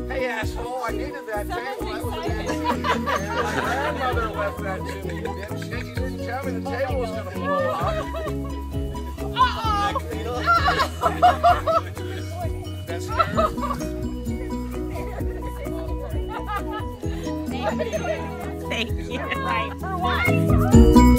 Hey, asshole, I needed that table. That was amazing. My grandmother left that to me. She didn't tell me the table was going to blow up. That's Thank you. Right, for what?